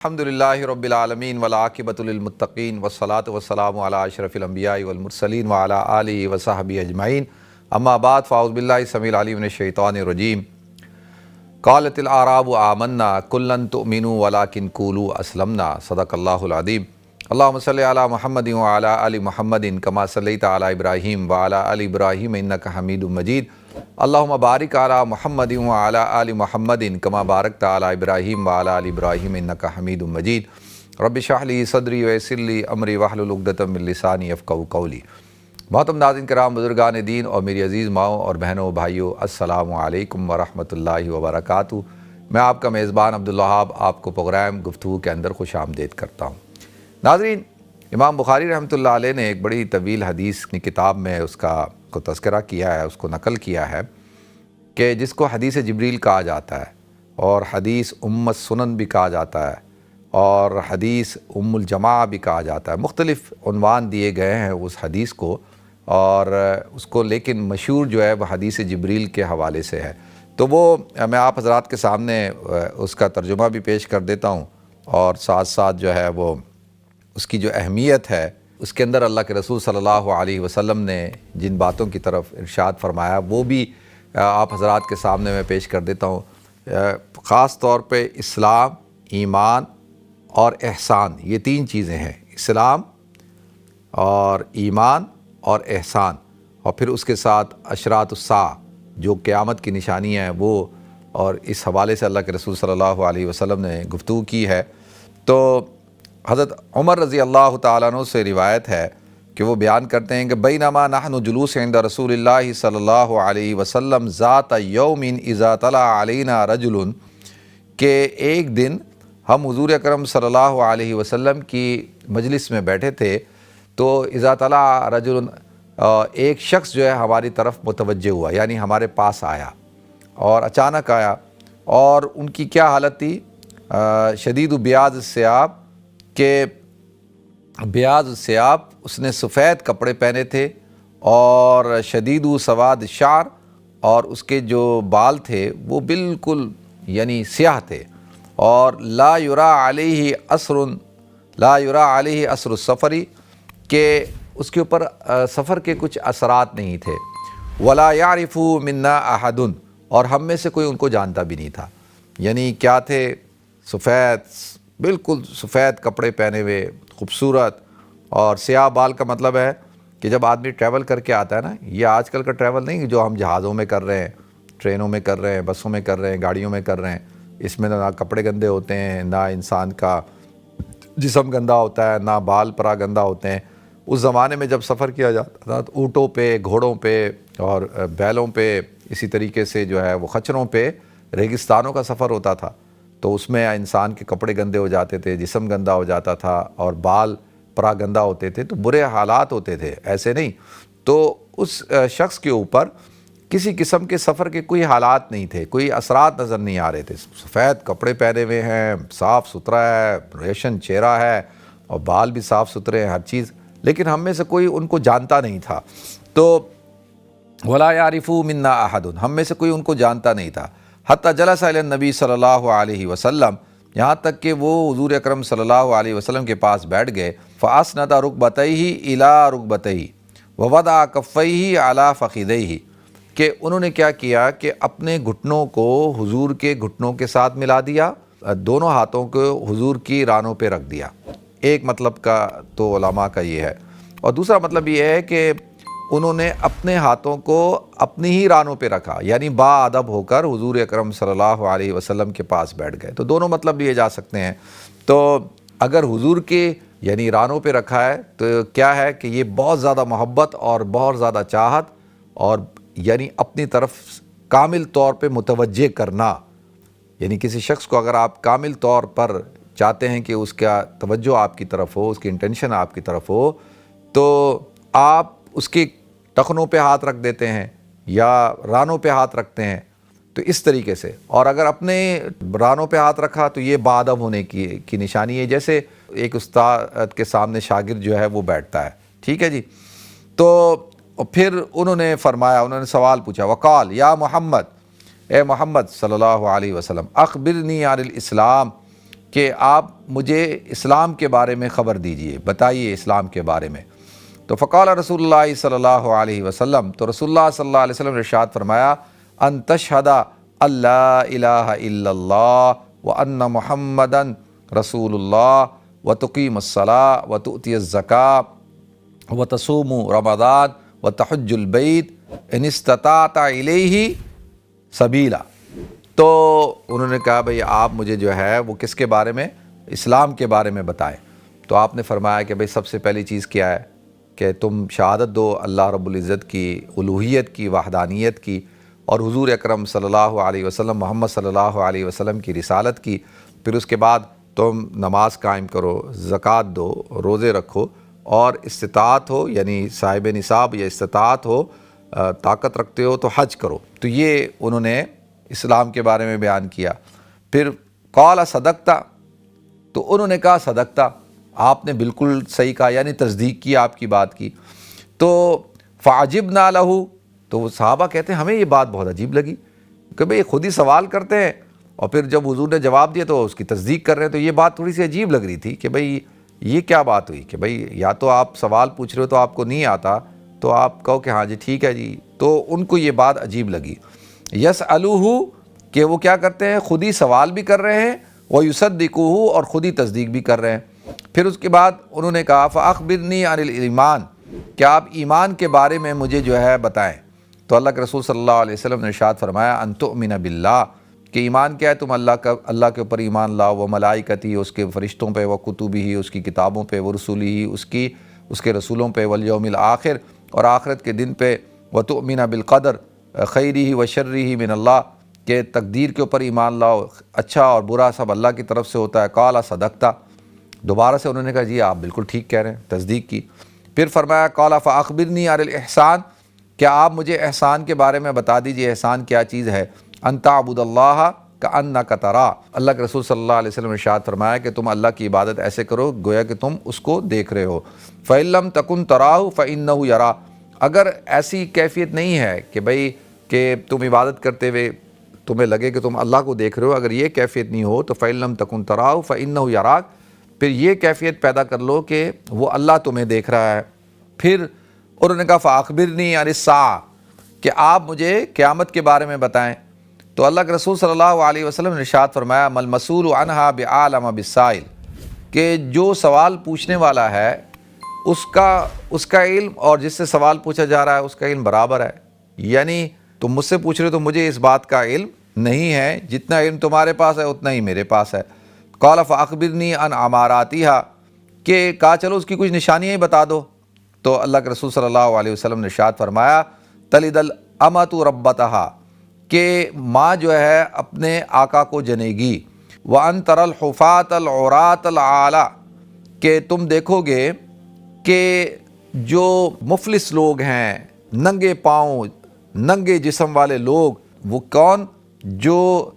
الحمدللہ رب العالمین والعاقبۃ للمتقین والصلاۃ والسلام علی اشرف الانبیاء والمرسلین وعلی آلہ وصحبہ اجمعین اما بعد فاعوذ باللہ السمیع العلیم من الشیطان الرجیم قالت الاعراب آمنا قل لن تؤمنوا ولکن قولوا اسلمنا صدق اللہ العظیم اللہم صلی علی محمد وعلی آل محمد کما صلیت علی ابراہیم وعلی آل ابراہیم انک حمید مجید اللہم بارک علی محمد وعلی آل محمد کما بارکت علی ابراہیم وعلی آل ابراہیم انک حمید مجید رب اشرح لی صدری ویسر لی امری واحلل عقدۃ من لسانی یفقہوا قولی۔ محترم ناظرین کرام، بزرگان دین اور میری عزیز ماؤں اور بہنوں و بھائیوں، السلام علیکم ورحمۃ اللہ وبرکاتہ۔ میں آپ کا میزبان عبدالوہاب آپ کو پروگرام گفتگو کے اندر خوش آمدید کرتا ہوں۔ ناظرین، امام بخاری رحمۃ اللہ علیہ نے ایک بڑی طویل حدیث کی کتاب میں اس کو تذکرہ کیا ہے، اس کو نقل کیا ہے کہ جس کو حدیث جبریل کہا جاتا ہے اور حدیث ام السنن بھی کہا جاتا ہے اور حدیث ام الجماع بھی کہا جاتا ہے۔ مختلف عنوان دیے گئے ہیں اس حدیث کو، اور اس کو لیکن مشہور جو ہے وہ حدیث جبریل کے حوالے سے ہے۔ تو وہ میں آپ حضرات کے سامنے اس کا ترجمہ بھی پیش کر دیتا ہوں، اور ساتھ ساتھ جو ہے وہ اس کی جو اہمیت ہے، اس کے اندر اللہ کے رسول صلی اللہ علیہ وسلم نے جن باتوں کی طرف ارشاد فرمایا وہ بھی آپ حضرات کے سامنے میں پیش کر دیتا ہوں۔ خاص طور پہ اسلام، ایمان اور احسان، یہ تین چیزیں ہیں، اسلام اور ایمان اور احسان، اور پھر اس کے ساتھ اشراط الساعہ جو قیامت کی نشانی ہیں وہ، اور اس حوالے سے اللہ کے رسول صلی اللہ علیہ وسلم نے گفتگو کی ہے۔ تو حضرت عمر رضی اللہ تعالیٰ عنہ سے روایت ہے کہ وہ بیان کرتے ہیں کہ بینما نحن جلوس عند رسول اللہ صلی اللہ علیہ وسلم ذات یوم اذا طلع علینا رجل، کہ ایک دن ہم حضور اکرم صلی اللہ علیہ وسلم کی مجلس میں بیٹھے تھے، تو اذا طلع رجل، ایک شخص جو ہے ہماری طرف متوجہ ہوا، یعنی ہمارے پاس آیا اور اچانک آیا، اور ان کی کیا حالت تھی؟ شدید بیاض الثیاب، کہ بیاض الثیاب، اس نے سفید کپڑے پہنے تھے، اور شدید سواد الشعر، اور اس کے جو بال تھے وہ بالکل یعنی سیاہ تھے، اور لا یرا علیہ اثر السفری، کہ اس کے اوپر سفر کے کچھ اثرات نہیں تھے، ولا یعرف منا احد، اور ہم میں سے کوئی ان کو جانتا بھی نہیں تھا۔ یعنی کیا تھے؟ سفید، بالکل سفید کپڑے پہنے ہوئے، خوبصورت، اور سیاہ بال کا مطلب ہے کہ جب آدمی ٹریول کر کے آتا ہے نا، یہ آج کل کا ٹریول نہیں جو ہم جہازوں میں کر رہے ہیں، ٹرینوں میں کر رہے ہیں، بسوں میں کر رہے ہیں، گاڑیوں میں کر رہے ہیں، اس میں نہ کپڑے گندے ہوتے ہیں، نہ انسان کا جسم گندا ہوتا ہے، نہ بال پرا گندا ہوتے ہیں۔ اس زمانے میں جب سفر کیا جاتا تھا تو اونٹوں پہ، گھوڑوں پہ اور بیلوں پہ، اسی طریقے سے جو ہے وہ خچروں پہ ریگستانوں کا سفر ہوتا تھا، تو اس میں انسان کے کپڑے گندے ہو جاتے تھے، جسم گندا ہو جاتا تھا، اور بال پرا گندا ہوتے تھے، تو برے حالات ہوتے تھے، ایسے نہیں۔ تو اس شخص کے اوپر کسی قسم کے سفر کے کوئی حالات نہیں تھے، کوئی اثرات نظر نہیں آ رہے تھے۔ سفید کپڑے پہنے ہوئے ہیں، صاف ستھرا ہے، ریشن چہرہ ہے، اور بال بھی صاف ستھرے ہیں، ہر چیز، لیکن ہم میں سے کوئی ان کو جانتا نہیں تھا۔ تو ولا یعرف منا احد، ہم میں سے کوئی ان کو جانتا نہیں تھا۔ حتی جلس الی النبی صلی اللہ علیہ وسلم، یہاں تک کہ وہ حضور اکرم صلی اللہ علیہ وسلم کے پاس بیٹھ گئے۔ فاسند رکبتیہ الی رکبتیہ ووضع کفیہ علی فخذیہ، کہ انہوں نے کیا کیا کہ اپنے گھٹنوں کو حضور کے گھٹنوں کے ساتھ ملا دیا، دونوں ہاتھوں کو حضور کی رانوں پہ رکھ دیا۔ ایک مطلب کا تو علماء کا یہ ہے، اور دوسرا مطلب یہ ہے کہ انہوں نے اپنے ہاتھوں کو اپنی ہی رانوں پہ رکھا، یعنی با ادب ہو کر حضور اکرم صلی اللہ علیہ وسلم کے پاس بیٹھ گئے۔ تو دونوں مطلب لیے جا سکتے ہیں۔ تو اگر حضور کے یعنی رانوں پہ رکھا ہے تو کیا ہے کہ یہ بہت زیادہ محبت اور بہت زیادہ چاہت، اور یعنی اپنی طرف کامل طور پہ متوجہ کرنا، یعنی کسی شخص کو اگر آپ کامل طور پر چاہتے ہیں کہ اس کا توجہ آپ کی طرف ہو، اس کی انٹینشن آپ کی طرف ہو، تو آپ اس کے ٹخنوں پہ ہاتھ رکھ دیتے ہیں یا رانوں پہ ہاتھ رکھتے ہیں، تو اس طریقے سے۔ اور اگر اپنے رانوں پہ ہاتھ رکھا تو یہ باادب ہونے کی نشانی ہے، جیسے ایک استاد کے سامنے شاگرد جو ہے وہ بیٹھتا ہے، ٹھیک ہے جی۔ تو پھر انہوں نے فرمایا، انہوں نے سوال پوچھا، وقال یا محمد، اے محمد صلی اللہ علیہ وسلم، اخبرنی عن الاسلام، کہ آپ مجھے اسلام کے بارے میں خبر دیجئے، بتائیے اسلام کے بارے میں۔ تو فقال رسول اللہ صلی اللہ علیہ وسلم، تو رسول اللہ صلی اللہ علیہ وسلم نے ارشاد فرمایا، ان تشہد اللہ الہ الا اللہ وان محمدا رسول اللہ وتقیم الصلاۃ وتؤتی الزکاۃ وتصوم رمضان وتحج البیت ان استطعت الیہ سبیلا۔ تو انہوں نے کہا بھئی آپ مجھے جو ہے وہ کس کے بارے میں؟ اسلام کے بارے میں بتائیں۔ تو آپ نے فرمایا کہ بھئی سب سے پہلی چیز کیا ہے کہ تم شہادت دو اللہ رب العزت کی الوہیت کی، وحدانیت کی، اور حضور اکرم صلی اللہ علیہ وسلم محمد صلی اللہ علیہ وسلم کی رسالت کی۔ پھر اس کے بعد تم نماز قائم کرو، زکوٰۃ دو، روزے رکھو، اور استطاعت ہو یعنی صاحب نصاب یا استطاعت ہو، طاقت رکھتے ہو تو حج کرو۔ تو یہ انہوں نے اسلام کے بارے میں بیان کیا۔ پھر قال صدقتا، تو انہوں نے کہا صدقتا، آپ نے بالکل صحیح کہا، یعنی تصدیق کی آپ کی بات کی۔ تو فعجبنا لہ، تو وہ صحابہ کہتے ہیں ہمیں یہ بات بہت عجیب لگی کہ بھئی خود ہی سوال کرتے ہیں اور پھر جب حضور نے جواب دیا تو اس کی تصدیق کر رہے ہیں۔ تو یہ بات تھوڑی سی عجیب لگ رہی تھی کہ بھئی یہ کیا بات ہوئی کہ بھئی یا تو آپ سوال پوچھ رہے ہو تو آپ کو نہیں آتا تو آپ کہو کہ ہاں جی ٹھیک ہے جی۔ تو ان کو یہ بات عجیب لگی۔ یسألوہ، کہ وہ کیا کرتے ہیں، خود ہی سوال بھی کر رہے ہیں، ویصدقوہ، اور خود ہی تصدیق بھی کر رہے ہیں۔ پھر اس کے بعد انہوں نے کہا فاخبرنی عن الایمان، کہ آپ ایمان کے بارے میں مجھے جو ہے بتائیں۔ تو اللہ کے رسول صلی اللہ علیہ وسلم نے ارشاد فرمایا ان تؤمن باللہ، کہ ایمان کیا ہے، تم اللہ کے اوپر ایمان لاؤ، وہ ملائکتی، اس کے فرشتوں پہ، وہ کتبی، اس کی کتابوں پہ، وہ رسولی، اس کے رسولوں پہ، والیوم الآخر، اور آخرت کے دن پہ، وتؤمن بالقدر خیرہ و شرہ من اللہ، کہ تقدیر کے اوپر ایمان لاؤ، اچھا اور برا سب اللہ کی طرف سے ہوتا ہے۔ قال صدقتا، دوبارہ سے انہوں نے کہا جی آپ بالکل ٹھیک کہہ رہے ہیں، تصدیق کی۔ پھر فرمایا قال فاخبرنی عن الاحسان، کیا آپ مجھے احسان کے بارے میں بتا دیجئے، احسان کیا چیز ہے؟ ان تعبد اللہ کأنک تراہ، اللہ کے رسول صلی اللہ علیہ وسلم نے ارشاد فرمایا کہ تم اللہ کی عبادت ایسے کرو گویا کہ تم اس کو دیکھ رہے ہو۔ فإن لم تکن تراہ فإنہ یراک، اگر ایسی کیفیت نہیں ہے کہ بھئی کہ تم عبادت کرتے ہوئے تمہیں لگے کہ تم اللہ کو دیکھ رہے ہو، اگر یہ کیفیت نہیں ہو تو فإن لم تکن تراہ فإنہ یراک، پھر یہ کیفیت پیدا کر لو کہ وہ اللہ تمہیں دیکھ رہا ہے۔ پھر انہوں نے کہا فاخبرنی عن الساعہ، کہ آپ مجھے قیامت کے بارے میں بتائیں۔ تو اللہ کے رسول صلی اللہ علیہ وسلم نے ارشاد فرمایا مل مسئول عنہا بعالم بالسائل، کہ جو سوال پوچھنے والا ہے اس کا علم اور جس سے سوال پوچھا جا رہا ہے اس کا علم برابر ہے، یعنی تم مجھ سے پوچھ رہے ہو تو مجھے اس بات کا علم نہیں ہے، جتنا علم تمہارے پاس ہے اتنا ہی میرے پاس ہے۔ قال فاخبرنی عن اماراتہا، کہ کہا چلو اس کی کچھ نشانیاں ہی بتا دو۔ تو اللہ کے رسول صلی اللہ علیہ وسلم نے ارشاد فرمایا تلد الامۃ ربتہا، کہ ماں جو ہے اپنے آقا کو جنے گی، وَأَن تَرَى الْحُفَاةَ الْعُرَاةَ الْعَالَىٰ، کہ تم دیکھو گے کہ جو مفلس لوگ ہیں، ننگے پاؤں، ننگے جسم والے لوگ، وہ کون؟ جو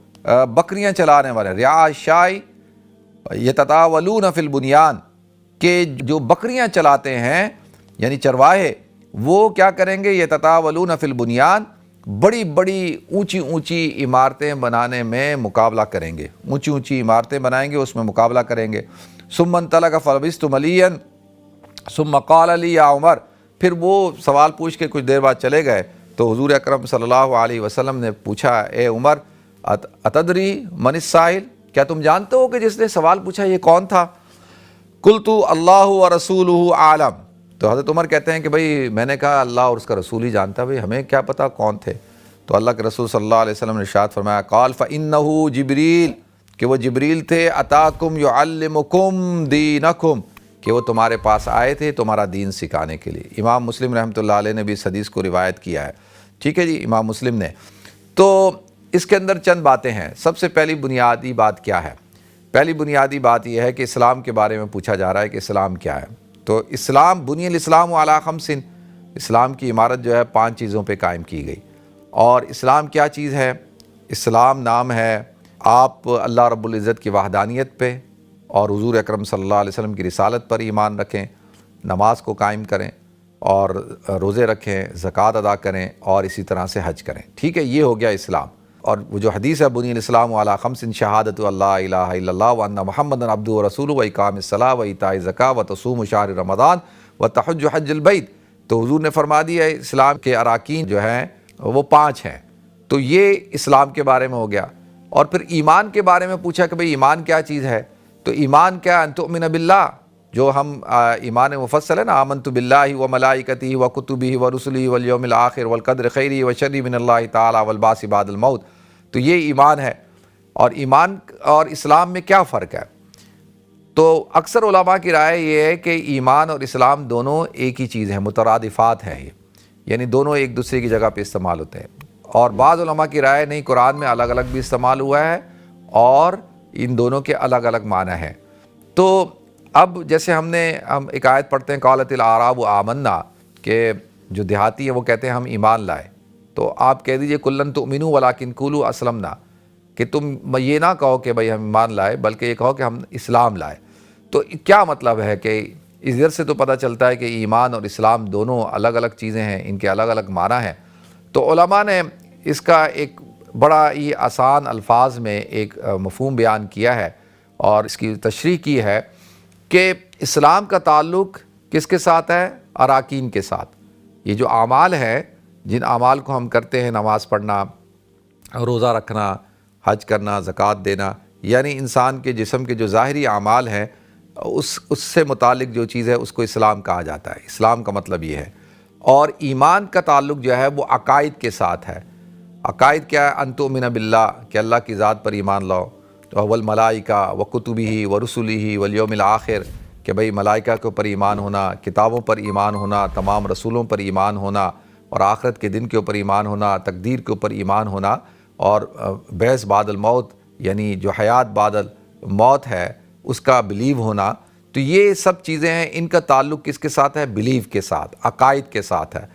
بکریاں چلانے والے، رعاء الشاة یتطاولون فی البنیان، کہ جو بکریاں چلاتے ہیں یعنی چرواہے، وہ کیا کریں گے؟ یتطاولون فی البنیان، بڑی بڑی اونچی اونچی عمارتیں بنانے میں مقابلہ کریں گے، اونچی اونچی عمارتیں بنائیں گے، اس میں مقابلہ کریں گے۔ ثم انطلق فلبثت ملیا ثم قال لی یا عمر، پھر وہ سوال پوچھ کے کچھ دیر بعد چلے گئے تو حضور اکرم صلی اللہ علیہ وسلم نے پوچھا اے عمر اتدری من السائل، کیا تم جانتے ہو کہ جس نے سوال پوچھا یہ کون تھا؟ قلت اللہ ورسولہ اعلم، تو حضرت عمر کہتے ہیں کہ بھئی میں نے کہا اللہ اور اس کا رسول ہی جانتا، بھئی ہمیں کیا پتہ کون تھے؟ تو اللہ کے رسول صلی اللہ علیہ وسلم نے ارشاد فرمایا قال فإنہ جبریل، کہ وہ جبریل تھے، اتاکم یعلمکم دینکم، کہ وہ تمہارے پاس آئے تھے تمہارا دین سکھانے کے لیے۔ امام مسلم رحمۃ اللہ علیہ نے بھی اس حدیث کو روایت کیا ہے، ٹھیک ہے جی، امام مسلم نے۔ تو اس کے اندر چند باتیں ہیں۔ سب سے پہلی بنیادی بات کیا ہے؟ پہلی بنیادی بات یہ ہے کہ اسلام کے بارے میں پوچھا جا رہا ہے کہ اسلام کیا ہے۔ تو اسلام بنی الاسلام علی خمس، اسلام کی عمارت جو ہے 5 چیزوں پہ قائم کی گئی۔ اور اسلام کیا چیز ہے؟ اسلام نام ہے آپ اللہ رب العزت کی وحدانیت پہ اور حضور اکرم صلی اللہ علیہ وسلم کی رسالت پر ایمان رکھیں، نماز کو قائم کریں اور روزے رکھیں، زکوٰۃ ادا کریں اور اسی طرح سے حج کریں، ٹھیک ہے، یہ ہو گیا اسلام۔ اور وہ جو حدیث ہے بنی الاسلام علی خمس شہادت اللہ الہ الا اللہ وان محمد عبدہ ورسولہ واقام الصلاۃ وایتاء الزکوۃ وتصوم شہر رمضان وتحج حج البیت، تو حضور نے فرما دیا اسلام کے اراکین جو ہیں وہ 5 ہیں۔ تو یہ اسلام کے بارے میں ہو گیا۔ اور پھر ایمان کے بارے میں پوچھا کہ بھئی ایمان کیا چیز ہے؟ تو ایمان کیا؟ ان تؤمن باللہ، جو ہم ایمان مفصل ہے نا، آمنت باللہ وملائکتہ وکتبہ ورسلہ والیوم الآخر والقدر خیرہ وشرہ من اللہ تعالی والبعث بعد الموت۔ تو یہ ایمان ہے۔ اور ایمان اور اسلام میں کیا فرق ہے؟ تو اکثر علماء کی رائے یہ ہے کہ ایمان اور اسلام دونوں ایک ہی چیز ہیں، مترادفات ہیں، یہ یعنی دونوں ایک دوسرے کی جگہ پہ استعمال ہوتے ہیں۔ اور بعض علماء کی رائے نہیں، قرآن میں الگ الگ بھی استعمال ہوا ہے اور ان دونوں کے الگ الگ معنی ہیں۔ تو اب جیسے ہم ایک آیت پڑھتے ہیں قالت الاعراب آمنا، کہ جو دیہاتی ہیں وہ کہتے ہیں ہم ایمان لائے، تو آپ کہہ دیجئے کلن تؤمنوا ولکن قولوا اسلمنا، کہ تم یہ نہ کہو کہ بھئی ہم ایمان لائے، بلکہ یہ کہو کہ ہم اسلام لائے۔ تو کیا مطلب ہے کہ ادھر سے تو پتہ چلتا ہے کہ ایمان اور اسلام دونوں الگ الگ چیزیں ہیں، ان کے الگ الگ معنی ہیں۔ تو علماء نے اس کا ایک بڑا ہی آسان الفاظ میں ایک مفہوم بیان کیا ہے اور اس کی تشریح کی ہے کہ اسلام کا تعلق کس کے ساتھ ہے؟ اراکین کے ساتھ۔ یہ جو اعمال ہیں، جن اعمال کو ہم کرتے ہیں، نماز پڑھنا، روزہ رکھنا، حج کرنا، زکوٰۃ دینا، یعنی انسان کے جسم کے جو ظاہری اعمال ہیں اس سے متعلق جو چیز ہے اس کو اسلام کہا جاتا ہے۔ اسلام کا مطلب یہ ہے۔ اور ایمان کا تعلق جو ہے وہ عقائد کے ساتھ ہے۔ عقائد کیا ہے؟ ان تؤمن باللہ، کہ اللہ کی ذات پر ایمان لاؤ، والملائکہ وکتبہ ورسلہ والیوم الآخر، کہ بھئی ملائکہ کے اوپر ایمان ہونا، کتابوں پر ایمان ہونا، تمام رسولوں پر ایمان ہونا، اور آخرت کے دن کے اوپر ایمان ہونا، تقدیر کے اوپر ایمان ہونا، اور بعث بعد الموت، یعنی جو حیات بعد الموت ہے اس کا بلیو ہونا۔ تو یہ سب چیزیں ہیں، ان کا تعلق کس کے ساتھ ہے؟ بلیو کے ساتھ، عقائد کے ساتھ ہے۔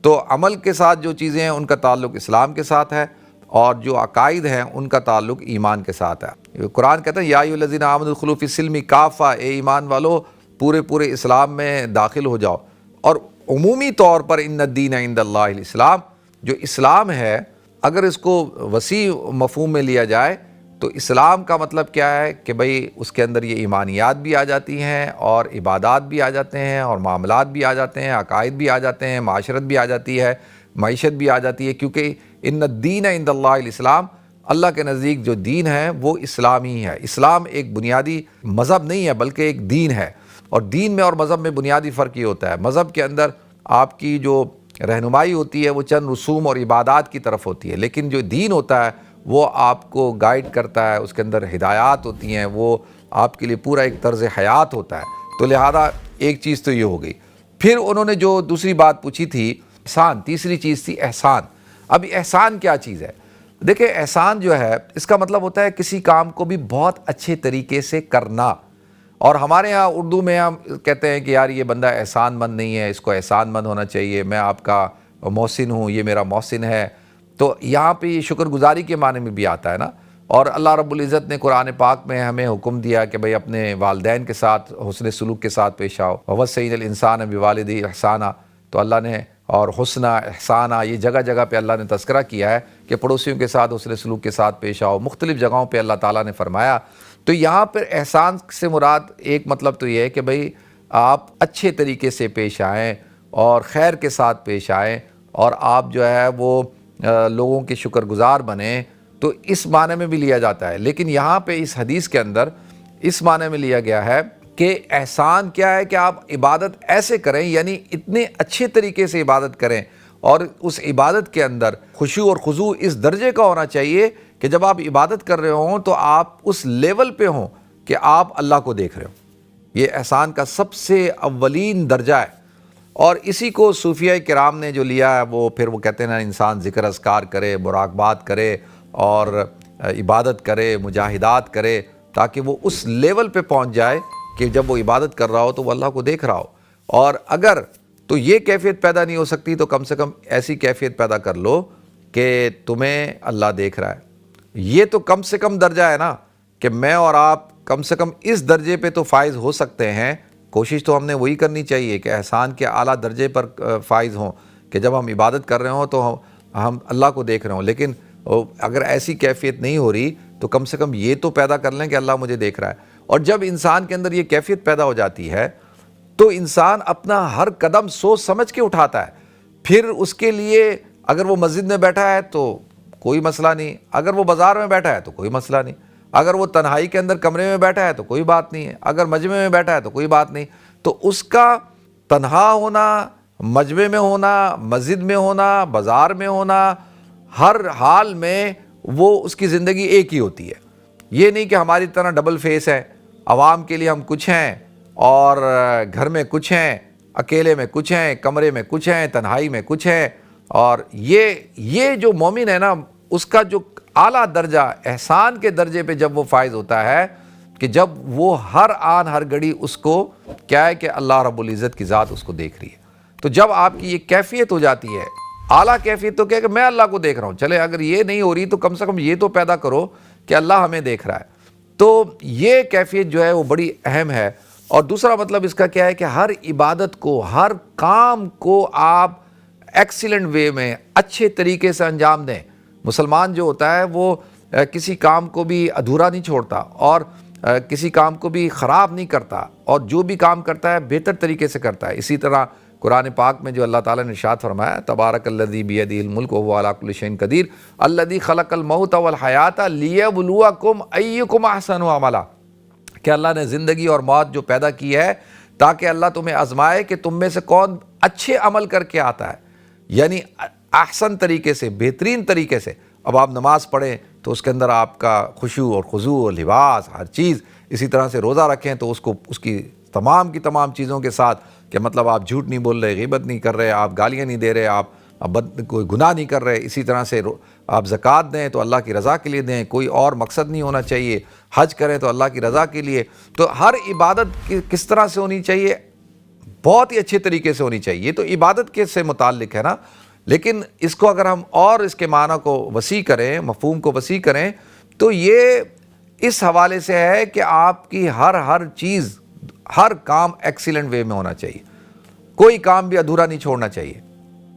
تو عمل کے ساتھ جو چیزیں ہیں ان کا تعلق اسلام کے ساتھ ہے، اور جو عقائد ہیں ان کا تعلق ایمان کے ساتھ ہے۔ قرآن کہتا ہے یا ایھا الذین آمنوا ادخلوا فی السلم کافہ، اے ایمان والو پورے اسلام میں داخل ہو جاؤ۔ اور عمومی طور پر ان الدین عند اللہ الاسلام، جو اسلام ہے اگر اس کو وسیع مفہوم میں لیا جائے تو اسلام کا مطلب کیا ہے کہ بھئی اس کے اندر یہ ایمانیات بھی آ جاتی ہیں، اور عبادات بھی آ جاتے ہیں، اور معاملات بھی آ جاتے ہیں، عقائد بھی آ جاتے ہیں، معاشرت بھی آ جاتی ہے، معیشت بھی آ جاتی ہے، کیونکہ ان الدین عند اللہ الاسلام، اللہ کے نزدیک جو دین ہے وہ اسلام ہی ہے۔ اسلام ایک بنیادی مذہب نہیں ہے بلکہ ایک دین ہے، اور دین میں اور مذہب میں بنیادی فرق یہ ہوتا ہے، مذہب کے اندر آپ کی جو رہنمائی ہوتی ہے وہ چند رسوم اور عبادات کی طرف ہوتی ہے، لیکن جو دین ہوتا ہے وہ آپ کو گائیڈ کرتا ہے، اس کے اندر ہدایات ہوتی ہیں، وہ آپ کے لیے پورا ایک طرز حیات ہوتا ہے۔ تو لہذا ایک چیز تو یہ ہو گئی۔ پھر انہوں نے جو دوسری بات پوچھی تھی احسان، تیسری چیز تھی احسان۔ اب احسان کیا چیز ہے؟ دیکھیں احسان جو ہے اس کا مطلب ہوتا ہے کسی کام کو بھی بہت اچھے طریقے سے کرنا، اور ہمارے ہاں اردو میں ہم کہتے ہیں کہ یار یہ بندہ احسان مند نہیں ہے، اس کو احسان مند ہونا چاہیے، میں آپ کا محسن ہوں، یہ میرا محسن ہے۔ تو یہاں پہ یہ شکر گزاری کے معنی میں بھی آتا ہے نا۔ اور اللہ رب العزت نے قرآن پاک میں ہمیں حکم دیا کہ بھئی اپنے والدین کے ساتھ حسن سلوک کے ساتھ پیش آؤ، وَوَصَّيْنَا الْإِنسَانَ بِوَالِدَيْهِ إِحْسَانًا، تو اللہ نے اور حسنہ احسانہ یہ جگہ جگہ پہ اللہ نے تذکرہ کیا ہے کہ پڑوسیوں کے ساتھ حسن سلوک کے ساتھ پیش آؤ، مختلف جگہوں پہ اللہ تعالیٰ نے فرمایا۔ تو یہاں پر احسان سے مراد ایک مطلب تو یہ ہے کہ بھئی آپ اچھے طریقے سے پیش آئیں اور خیر کے ساتھ پیش آئیں، اور آپ جو ہے وہ لوگوں کے شکر گزار بنیں، تو اس معنی میں بھی لیا جاتا ہے۔ لیکن یہاں پہ اس حدیث کے اندر اس معنی میں لیا گیا ہے کہ احسان کیا ہے کہ آپ عبادت ایسے کریں، یعنی اتنے اچھے طریقے سے عبادت کریں، اور اس عبادت کے اندر خشوع اور خضوع اس درجے کا ہونا چاہیے کہ جب آپ عبادت کر رہے ہوں تو آپ اس لیول پہ ہوں کہ آپ اللہ کو دیکھ رہے ہوں۔ یہ احسان کا سب سے اولین درجہ ہے، اور اسی کو صوفیہ کرام نے جو لیا ہے وہ پھر وہ کہتے ہیں نا انسان ذکر اذکار کرے، مراقبات کرے، اور عبادت کرے، مجاہدات کرے، تاکہ وہ اس لیول پہ پہنچ جائے کہ جب وہ عبادت کر رہا ہو تو وہ اللہ کو دیکھ رہا ہو۔ اور اگر تو یہ کیفیت پیدا نہیں ہو سکتی تو کم سے کم ایسی کیفیت پیدا کر لو کہ تمہیں اللہ دیکھ رہا ہے۔ یہ تو کم سے کم درجہ ہے نا، کہ میں اور آپ کم سے کم اس درجے پہ تو فائز ہو سکتے ہیں۔ کوشش تو ہم نے وہی کرنی چاہیے کہ احسان کے اعلیٰ درجے پر فائز ہوں، کہ جب ہم عبادت کر رہے ہوں تو ہم اللہ کو دیکھ رہے ہوں۔ لیکن اگر ایسی کیفیت نہیں ہو رہی تو کم سے کم یہ تو پیدا کر لیں کہ اللہ مجھے دیکھ رہا ہے. اور جب انسان کے اندر یہ کیفیت پیدا ہو جاتی ہے تو انسان اپنا ہر قدم سوچ سمجھ کے اٹھاتا ہے. پھر اس کے لیے اگر وہ مسجد میں بیٹھا ہے تو کوئی مسئلہ نہیں، اگر وہ بازار میں بیٹھا ہے تو کوئی مسئلہ نہیں، اگر وہ تنہائی کے اندر کمرے میں بیٹھا ہے تو کوئی بات نہیں ہے، اگر مجمع میں بیٹھا ہے تو کوئی بات نہیں. تو اس کا تنہا ہونا، مجمع میں ہونا، مسجد میں ہونا، بازار میں ہونا، ہر حال میں وہ اس کی زندگی ایک ہی ہوتی ہے. یہ نہیں کہ ہماری طرح ڈبل فیس ہے، عوام کے لیے ہم کچھ ہیں اور گھر میں کچھ ہیں، اکیلے میں کچھ ہیں، کمرے میں کچھ ہیں، تنہائی میں کچھ ہیں. اور یہ جو مومن ہے نا، اس کا جو اعلیٰ درجہ احسان کے درجے پہ جب وہ فائز ہوتا ہے کہ جب وہ ہر آن ہر گھڑی اس کو کیا ہے کہ اللہ رب العزت کی ذات اس کو دیکھ رہی ہے. تو جب آپ کی یہ کیفیت ہو جاتی ہے، اعلیٰ کیفیت، تو کیا کہ میں اللہ کو دیکھ رہا ہوں. چلے اگر یہ نہیں ہو رہی تو کم سے کم یہ تو پیدا کرو کہ اللہ ہمیں دیکھ رہا ہے. تو یہ کیفیت جو ہے وہ بڑی اہم ہے. اور دوسرا مطلب اس کا کیا ہے کہ ہر عبادت کو، ہر کام کو آپ ایکسیلنٹ وے میں اچھے طریقے سے انجام دیں. مسلمان جو ہوتا ہے وہ کسی کام کو بھی ادھورا نہیں چھوڑتا اور کسی کام کو بھی خراب نہیں کرتا، اور جو بھی کام کرتا ہے بہتر طریقے سے کرتا ہے. اسی طرح قرآن پاک میں جو اللہ تعالیٰ نے ارشاد فرمایا، تبارک الذی بیدہ الملک وہو علی کل شیء قدیر الذی خلق الموت والحیاۃ لیبلوکم ایکم احسن عملا، کہ اللہ نے زندگی اور موت جو پیدا کی ہے تاکہ اللہ تمہیں آزمائے کہ تم میں سے کون اچھے عمل کر کے آتا ہے، یعنی احسن طریقے سے، بہترین طریقے سے. اب آپ نماز پڑھیں تو اس کے اندر آپ کا خشوع اور خضوع اور لباس ہر چیز، اسی طرح سے روزہ رکھیں تو اس کی تمام چیزوں کے ساتھ، کہ مطلب آپ جھوٹ نہیں بول رہے، غیبت نہیں کر رہے، آپ گالیاں نہیں دے رہے، آپ کوئی گناہ نہیں کر رہے. اسی طرح سے آپ زکوٰۃ دیں تو اللہ کی رضا کے لیے دیں، کوئی اور مقصد نہیں ہونا چاہیے. حج کریں تو اللہ کی رضا کے لیے. تو ہر عبادت کس طرح سے ہونی چاہیے؟ بہت ہی اچھے طریقے سے ہونی چاہیے. تو عبادت کے سے متعلق ہے نا. لیکن اس کو اگر ہم اور اس کے معنی کو وسیع کریں، مفہوم کو وسیع کریں، تو یہ اس حوالے سے ہے کہ آپ کی ہر چیز، ہر کام ایکسیلنٹ وے میں ہونا چاہیے. کوئی کام بھی ادھورا نہیں چھوڑنا چاہیے.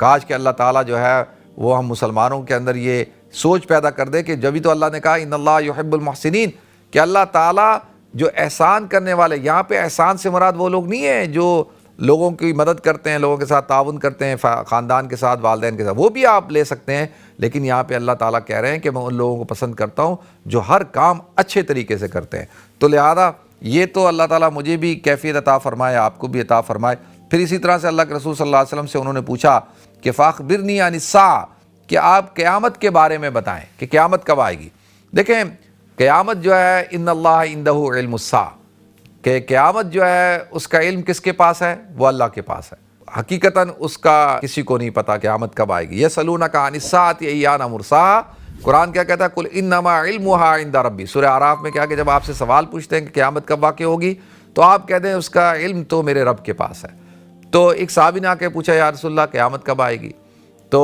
کاش کہ اللہ تعالیٰ جو ہے وہ ہم مسلمانوں کے اندر یہ سوچ پیدا کر دے کہ جبھی تو اللہ نے کہا ان اللہ یحب المحسنین، کہ اللہ تعالیٰ جو احسان کرنے والے. یہاں پہ احسان سے مراد وہ لوگ نہیں ہیں جو لوگوں کی مدد کرتے ہیں، لوگوں کے ساتھ تعاون کرتے ہیں، خاندان کے ساتھ، والدین کے ساتھ، وہ بھی آپ لے سکتے ہیں. لیکن یہاں پہ اللہ تعالیٰ کہہ رہے ہیں کہ میں ان لوگوں کو پسند کرتا ہوں جو ہر کام اچھے طریقے سے کرتے ہیں. تو لہذا یہ تو اللہ تعالیٰ مجھے بھی کیفیت عطا فرمائے، آپ کو بھی عطا فرمائے. پھر اسی طرح سے اللہ کے رسول صلی اللہ علیہ وسلم سے انہوں نے پوچھا کہ فاخبرنی عن الساعہ، کہ آپ قیامت کے بارے میں بتائیں کہ قیامت کب آئے گی. دیکھیں قیامت جو ہے ان اللہ عندہ علم الساعہ، کہ قیامت جو ہے اس کا علم کس کے پاس ہے؟ وہ اللہ کے پاس ہے. حقیقتاً اس کا کسی کو نہیں پتا قیامت کب آئے گی. یسألونک عن الساعۃ ایان مرساہا، قرآن کیا کہتا ہے؟ قل انما علمھا عند ربی. سورہ اعراف میں کیا کہ جب آپ سے سوال پوچھتے ہیں کہ قیامت کب واقع ہوگی تو آپ کہتے ہیں اس کا علم تو میرے رب کے پاس ہے. تو ایک صحابی نے آ کے پوچھا یا رسول اللہ قیامت کب آئے گی؟ تو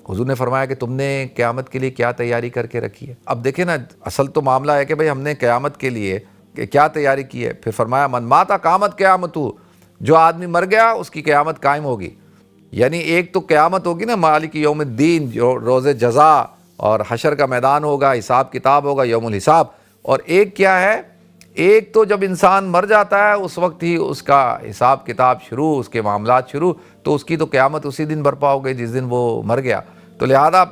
حضور نے فرمایا کہ تم نے قیامت کے لیے کیا تیاری کر کے رکھی ہے؟ اب دیکھیں نا، اصل تو معاملہ ہے کہ بھئی ہم نے قیامت کے لیے کہ کیا تیاری کی ہے. پھر فرمایا من ماتا قامت قیامت، جو آدمی مر گیا اس کی قیامت قائم ہوگی. یعنی ایک تو قیامت ہوگی نا مالک یوم الدین، جو روز جزا اور حشر کا میدان ہوگا، حساب کتاب ہوگا، یوم الحساب. اور ایک کیا ہے، ایک تو جب انسان مر جاتا ہے اس وقت ہی اس کا حساب کتاب شروع، اس کے معاملات شروع. تو اس کی تو قیامت اسی دن برپا ہو گئی جس دن وہ مر گیا. تو لہذا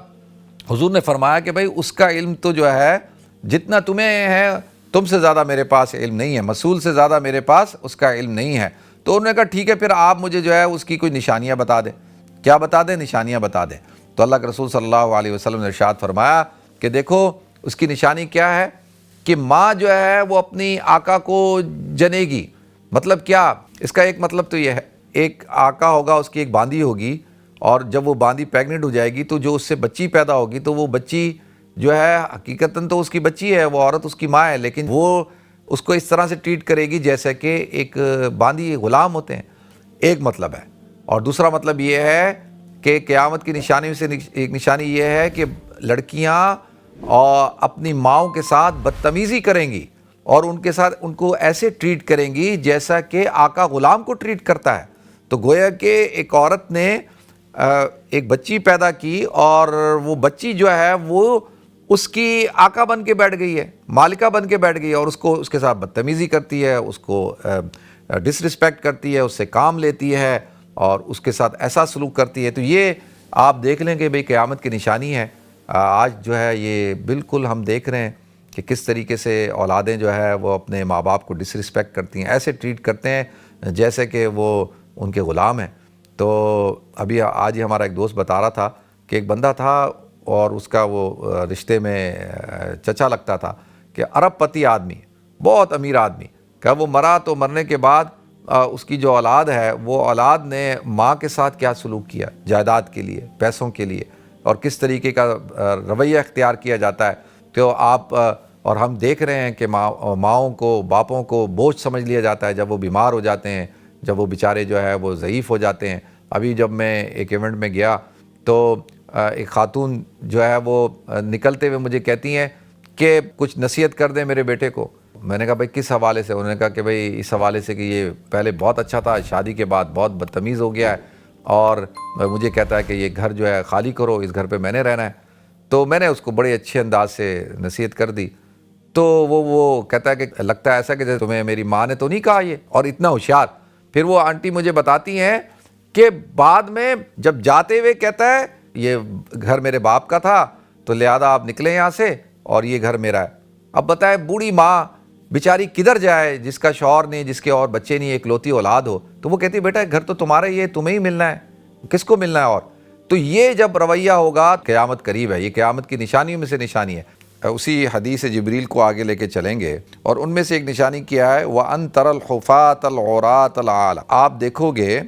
حضور نے فرمایا کہ بھائی اس کا علم تو جو ہے جتنا تمہیں ہے تم سے زیادہ میرے پاس علم نہیں ہے، مسئول سے زیادہ میرے پاس اس کا علم نہیں ہے. تو انہوں نے کہا ٹھیک ہے پھر آپ مجھے جو ہے اس کی کوئی نشانیاں بتا دیں. کیا بتا دیں؟ نشانیاں بتا دیں. تو اللہ کے رسول صلی اللہ علیہ وسلم نے ارشاد فرمایا کہ دیکھو اس کی نشانی کیا ہے کہ ماں جو ہے وہ اپنی آقا کو جنے گی. مطلب کیا؟ اس کا ایک مطلب تو یہ ہے، ایک آقا ہوگا، اس کی ایک باندی ہوگی، اور جب وہ باندی پیگنٹ ہو جائے گی تو جو اس سے بچی پیدا ہوگی تو وہ بچی جو ہے حقیقتاً تو اس کی بچی ہے، وہ عورت اس کی ماں ہے، لیکن وہ اس کو اس طرح سے ٹریٹ کرے گی جیسے کہ ایک باندی غلام ہوتے ہیں. ایک مطلب ہے. اور دوسرا مطلب یہ ہے کہ قیامت کی نشانی سے ایک نشانی یہ ہے کہ لڑکیاں اور اپنی ماؤں کے ساتھ بدتمیزی کریں گی اور ان کے ساتھ ان کو ایسے ٹریٹ کریں گی جیسا کہ آقا غلام کو ٹریٹ کرتا ہے. تو گویا کہ ایک عورت نے ایک بچی پیدا کی اور وہ بچی جو ہے وہ اس کی آقا بن کے بیٹھ گئی ہے، مالکہ بن کے بیٹھ گئی ہے، اور اس کے ساتھ بدتمیزی کرتی ہے، اس کو ڈس رسپیکٹ کرتی ہے، اس سے کام لیتی ہے اور اس کے ساتھ ایسا سلوک کرتی ہے. تو یہ آپ دیکھ لیں کہ بھئی قیامت کی نشانی ہے. آج جو ہے یہ بالکل ہم دیکھ رہے ہیں کہ کس طریقے سے اولادیں جو ہے وہ اپنے ماں باپ کو ڈس رسپیکٹ کرتی ہیں، ایسے ٹریٹ کرتے ہیں جیسے کہ وہ ان کے غلام ہیں. تو ابھی آج ہی ہمارا ایک دوست بتا رہا تھا کہ ایک بندہ تھا اور اس کا وہ رشتے میں چچا لگتا تھا کہ ارب پتی آدمی، بہت امیر آدمی، کہ وہ مرا تو مرنے کے بعد اس کی جو اولاد ہے وہ اولاد نے ماں کے ساتھ کیا سلوک کیا جائیداد کے لیے، پیسوں کے لیے، اور کس طریقے کا رویہ اختیار کیا جاتا ہے. تو آپ اور ہم دیکھ رہے ہیں کہ ماؤں کو، باپوں کو بوجھ سمجھ لیا جاتا ہے جب وہ بیمار ہو جاتے ہیں، جب وہ بیچارے جو ہے وہ ضعیف ہو جاتے ہیں. ابھی جب میں ایک ایونٹ میں گیا تو ایک خاتون جو ہے وہ نکلتے ہوئے مجھے کہتی ہیں کہ کچھ نصیحت کر دیں میرے بیٹے کو. میں نے کہا بھائی کس حوالے سے؟ انہوں نے کہا کہ بھائی اس حوالے سے کہ یہ پہلے بہت اچھا تھا، شادی کے بعد بہت بدتمیز ہو گیا ہے اور مجھے کہتا ہے کہ یہ گھر جو ہے خالی کرو، اس گھر پہ میں نے رہنا ہے. تو میں نے اس کو بڑے اچھے انداز سے نصیحت کر دی. تو وہ کہتا ہے کہ لگتا ہے ایسا کہ جیسے تمہیں میری ماں نے تو نہیں کہا یہ، اور اتنا ہوشیار. پھر وہ آنٹی مجھے بتاتی ہیں کہ بعد میں جب جاتے ہوئے کہتا ہے یہ گھر میرے باپ کا تھا تو لہذا آپ نکلیں یہاں سے اور یہ گھر میرا ہے. اب بتائیں بوڑھی ماں بیچاری کدھر جائے جس کا شوہر نہیں، جس کے اور بچے نہیں، ایک لوتی اولاد ہو. تو وہ کہتی ہے بیٹا گھر تو تمہارا ہی ہے، تمہیں ہی ملنا ہے، کس کو ملنا ہے اور. تو یہ جب رویہ ہوگا قیامت قریب ہے، یہ قیامت کی نشانیوں میں سے نشانی ہے. اسی حدیث جبریل کو آگے لے کے چلیں گے اور ان میں سے ایک نشانی کیا ہے، وَأَن تَرَى الْحُفَاةَ الْعُرَاةَ الْعَالَةَ. آپ دیکھو گے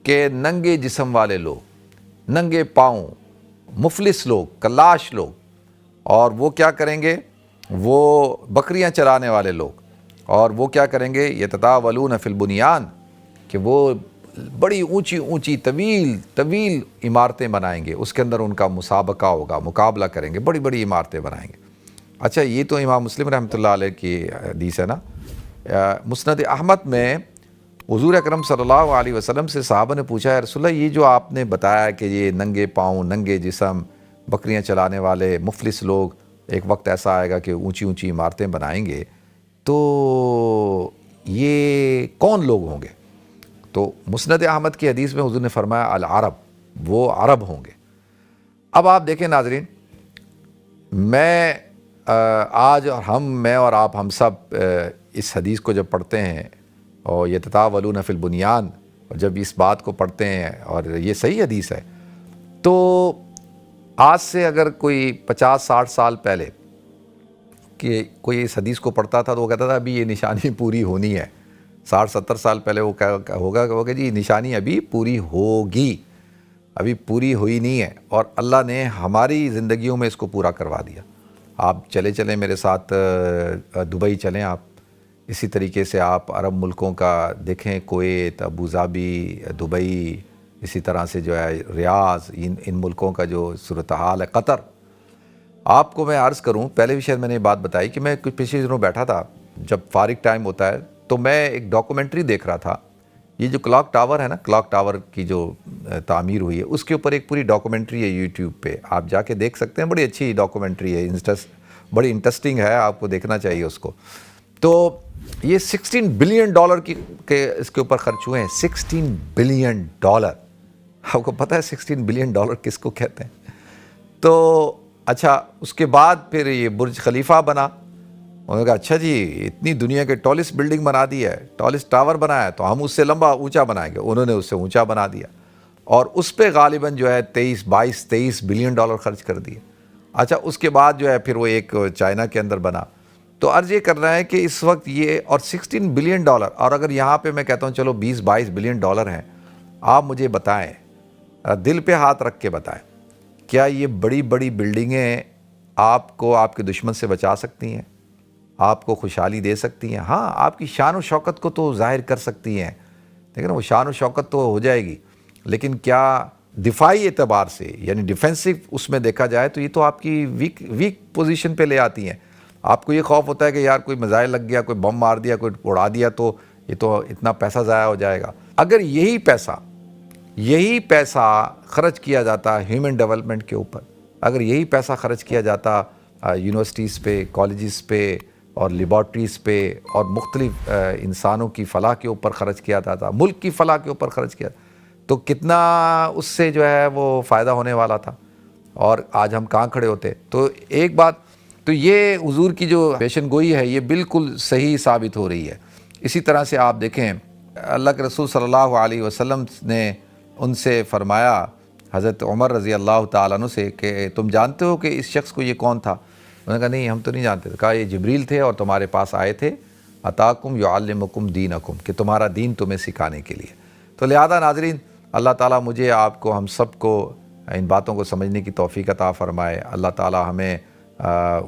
کہ ننگے جسم والے لوگ، ننگے پاؤں، مفلس لوگ، کلاش لوگ، اور وہ کیا کریں گے؟ وہ بکریاں چرانے والے لوگ، اور وہ کیا کریں گے؟ یتطاولون فی البنیان، کہ وہ بڑی اونچی اونچی طویل عمارتیں بنائیں گے. اس کے اندر ان کا مسابقہ ہوگا، مقابلہ کریں گے، بڑی بڑی عمارتیں بنائیں گے. اچھا یہ تو امام مسلم رحمۃ اللہ علیہ کی حدیث ہے نا. مسند احمد میں حضور اکرم صلی اللہ علیہ وسلم سے صحابہ نے پوچھا ہے رسول اللہ یہ جو آپ نے بتایا کہ یہ ننگے پاؤں، ننگے جسم، بکریاں چلانے والے مفلس لوگ ایک وقت ایسا آئے گا کہ اونچی اونچی عمارتیں بنائیں گے، تو یہ کون لوگ ہوں گے؟ تو مسند احمد کی حدیث میں حضور نے فرمایا العرب، وہ عرب ہوں گے. اب آپ دیکھیں ناظرین، میں آج میں اور آپ ہم سب اس حدیث کو جب پڑھتے ہیں اور یتطاولون فی البنیان، اور جب اس بات کو پڑھتے ہیں اور یہ صحیح حدیث ہے، تو آج سے اگر کوئی 50-60 سال پہلے کہ کوئی اس حدیث کو پڑھتا تھا تو وہ کہتا تھا ابھی یہ نشانی پوری ہونی ہے. 60-70 سال پہلے وہ ہوگا کہ جی نشانی ابھی پوری ہوگی، ابھی پوری ہوئی نہیں ہے، اور اللہ نے ہماری زندگیوں میں اس کو پورا کروا دیا. آپ چلیں میرے ساتھ دبئی چلیں. آپ اسی طریقے سے آپ عرب ملکوں کا دیکھیں، کویت، ابوظہبی، دبئی، اسی طرح سے جو ہے ریاض، ان ملکوں کا جو صورتحال ہے، قطر. آپ کو میں عرض کروں، پہلے بھی شاید میں نے یہ بات بتائی کہ میں کچھ پچھلے دنوں بیٹھا تھا، جب فارغ ٹائم ہوتا ہے تو میں ایک ڈاکومنٹری دیکھ رہا تھا. یہ جو کلاک ٹاور ہے نا، کلاک ٹاور کی جو تعمیر ہوئی ہے اس کے اوپر ایک پوری ڈاکومنٹری ہے یوٹیوب پہ، آپ جا کے دیکھ سکتے ہیں. بڑی اچھی ڈاکومنٹری ہے، بڑی انٹرسٹنگ ہے، آپ کو دیکھنا چاہیے اس کو. تو یہ $16 بلین کے اس کے اوپر خرچ ہوئے ہیں. $16 بلین. آپ کو پتہ ہے $16 بلین کس کو کہتے ہیں؟ تو اچھا اس کے بعد پھر یہ برج خلیفہ بنا. انہوں نے کہا اچھا جی اتنی دنیا کے ٹالسٹ بلڈنگ بنا دی ہے، ٹالسٹ ٹاور بنایا ہے، تو ہم اس سے لمبا اونچا بنائیں گے. انہوں نے اس سے اونچا بنا دیا اور اس پہ غالباً جو ہے $23 بلین خرچ کر دیے. اچھا اس کے بعد جو ہے پھر وہ ایک چائنا کے اندر بنا. تو عرض یہ کر رہا ہے کہ اس وقت یہ اور $16 بلین، اور اگر یہاں پہ میں کہتا ہوں چلو $20-22 بلین ہیں، آپ مجھے بتائیں، دل پہ ہاتھ رکھ کے بتائیں، کیا یہ بڑی بڑی بلڈنگیں آپ کو آپ کے دشمن سے بچا سکتی ہیں؟ آپ کو خوشحالی دے سکتی ہیں؟ ہاں آپ کی شان و شوکت کو تو ظاہر کر سکتی ہیں، لیکن وہ شان و شوکت تو ہو جائے گی، لیکن کیا دفاعی اعتبار سے یعنی ڈیفینسو اس میں دیکھا جائے تو یہ تو آپ کی ویک پوزیشن پہ لے آتی ہیں. آپ کو یہ خوف ہوتا ہے کہ یار کوئی میزائل لگ گیا، کوئی بم مار دیا، کوئی اڑا دیا تو یہ تو اتنا پیسہ ضائع ہو جائے گا. اگر یہی پیسہ یہی پیسہ خرچ کیا جاتا ہیومن ڈیولپمنٹ کے اوپر، اگر یہی پیسہ خرچ کیا جاتا یونیورسٹیز پہ، کالجز پہ اور لیبارٹریز پہ اور مختلف انسانوں کی فلاح کے اوپر خرچ کیا جاتا، ملک کی فلاح کے اوپر خرچ کیا، تو کتنا اس سے جو ہے وہ فائدہ ہونے والا تھا، اور آج ہم کہاں کھڑے ہوتے۔ تو ایک بات تو یہ حضور کی جو پیشن گوئی ہے یہ بالکل صحیح ثابت ہو رہی ہے۔ اسی طرح سے آپ دیکھیں اللہ کے رسول صلی اللہ علیہ وسلم نے ان سے فرمایا، حضرت عمر رضی اللہ تعالیٰ عنہ سے، کہ تم جانتے ہو کہ اس شخص کو یہ کون تھا؟ انہوں نے کہا نہیں، ہم تو نہیں جانتے تھے۔ کہا یہ جبریل تھے اور تمہارے پاس آئے تھے، اتاکم یعلمکم دینکم، کہ تمہارا دین تمہیں سکھانے کے لیے۔ تو لہذا ناظرین، اللہ تعالیٰ مجھے، آپ کو، ہم سب کو ان باتوں کو سمجھنے کی توفیق عطا فرمائے۔ اللہ تعالیٰ ہمیں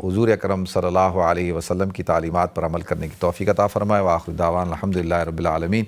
حضور اکرم صلی اللہ علیہ وسلم کی تعلیمات پر عمل کرنے کی توفیق عطا فرمائے۔ وآخر دعوانا الحمدللہ رب العالمین۔